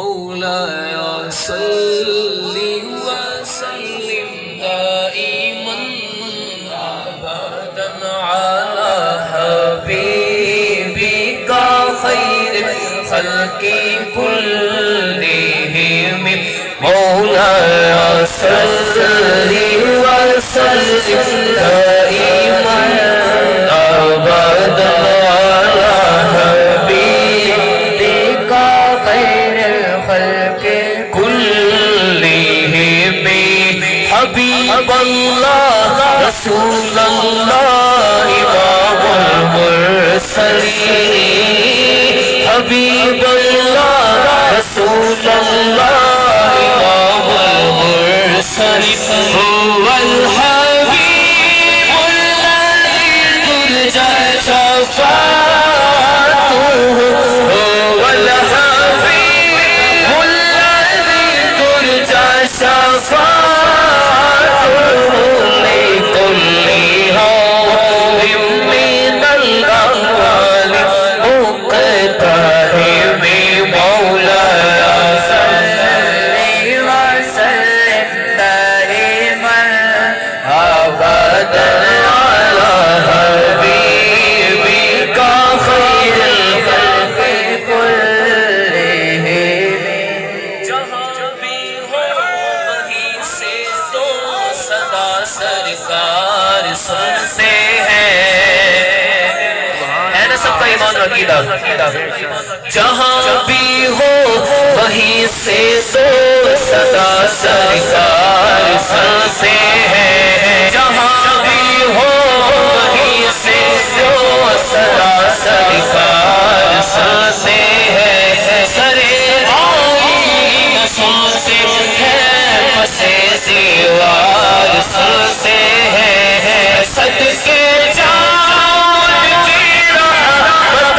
مولاي صل وسلم دائما ابدا على حبيبك خير الخلق كلهم مولاي صل وسلم دائما ابدا على حبيبك خير الخلق كلهم حبيب الله رسول الله إمام المرسلين حبيب الله رسول الله إمام المرسلين هو الحبيب الذي ترجى شفاعته هو الحبيب الذي ترجى شفاعته لكل هول من الأهوال مقتحم مولاي صل وسلم دائما أبدا على حبيبك خير الخلق كلهم جہاں بھی ہو وہیں سے تو صدا سرکار سنتے ہیں ہے نا سب کا ایمان و عقیدہ جہاں بھی ہو وہیں سے تو صدا سرکار سنتے ہیں جہاں بھی ہو وہیں سے تو صدا سرکار سنتے ہیں سرے آئین سنتے ہیں پسے دیوار سنتے ہیں صدقے جان کی رحمت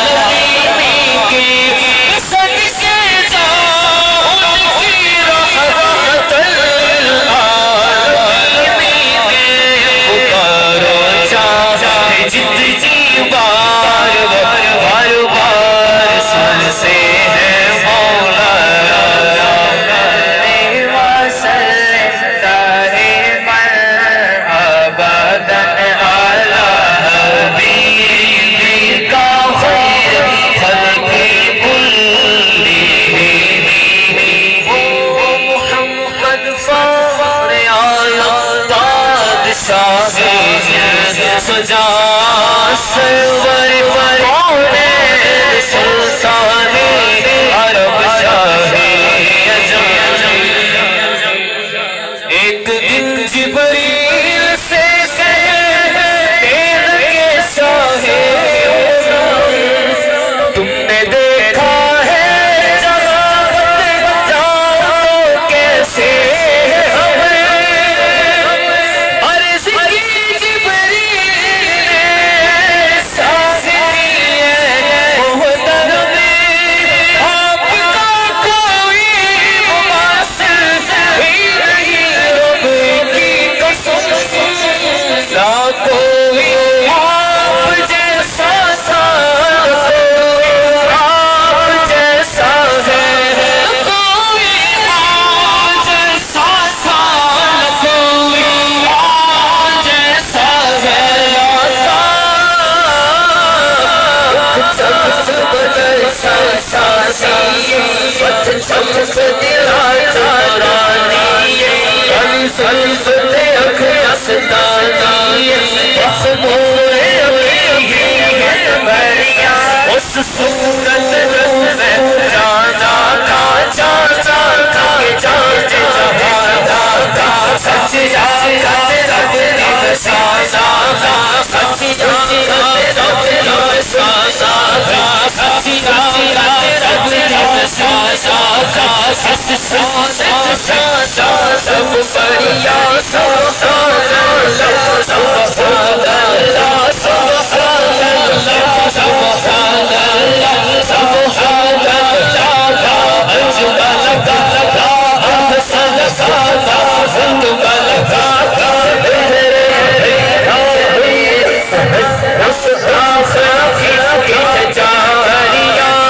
للعالمین کی صدقے جان کی رحمت للعالمین کی پکارو چاہے جتنی بار بار بار سنتے ہیں مولاي وسلم دائما ابدا على حبيبك خير الخلق كلهم محمد فخر عالم بادشاہ سجا سرور کونین سلطان عرب شاہی عجم ایک دن جبریل سے تیل کے شاہی تم نے دیکھا ہے جنابت جاؤ کیسے ہمیں عرض کی جبریل شاہی محترم آپ کا کوئی مماثل ہی نہیں رب کی قسم نہ کوئی آپ جیسا آپ جیسا ہے کوئی آپ جیسا کوئی آپ جیسا ہے اس صورت میں جانا کا جانا کا جانا کا سچ جانا رب نشانہ کا سچ جانا رب نشانہ کا سچ جانا رب نشانہ کا اس صورت سب بڑھیا سبحان اللہ سبحان اللہ سبحان اللہ سبحان اللہ سبحان اللہ اجمل کا احسن کا اجمل کا اس آخر کی جاریاں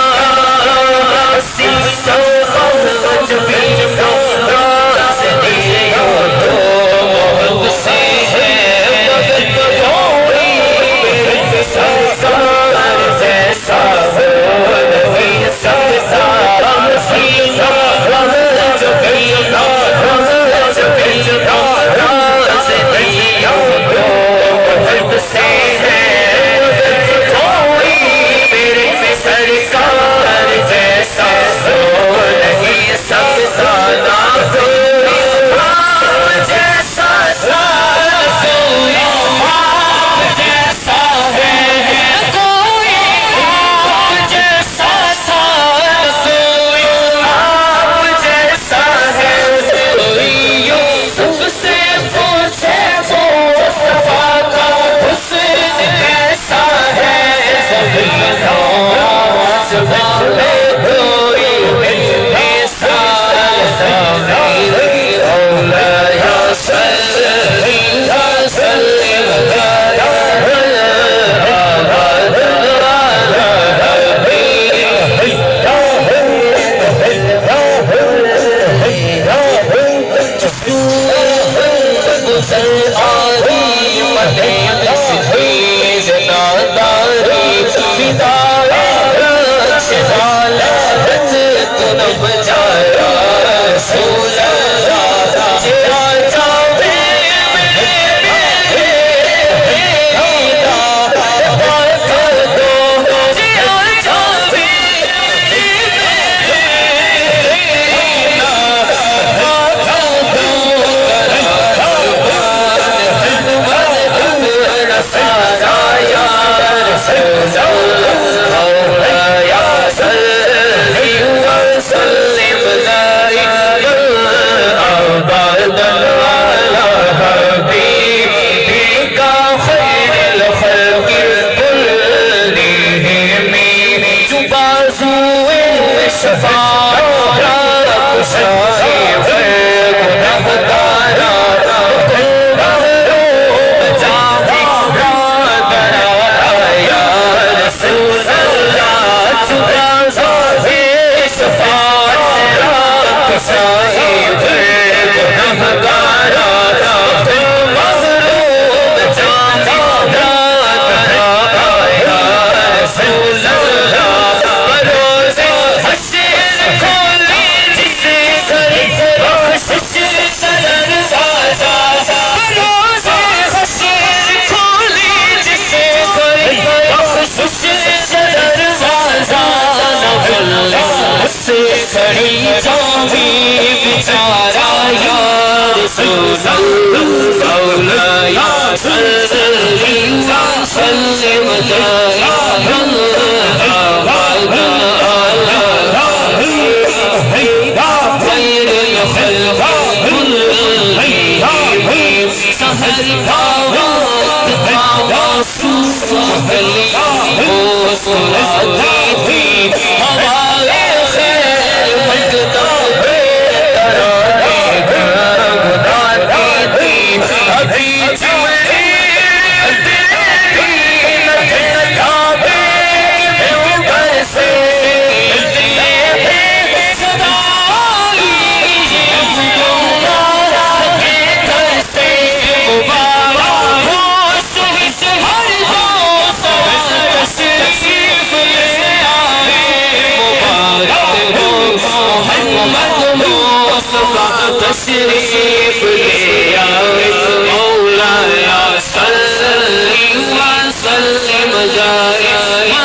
تشریف لے آئے مولایا صلی وسلم دائما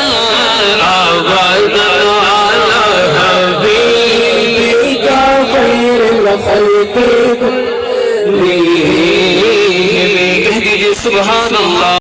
ابدا علی حبیبک خیر الخلق کلہم۔ کہہ دیجئے سبحان اللہ۔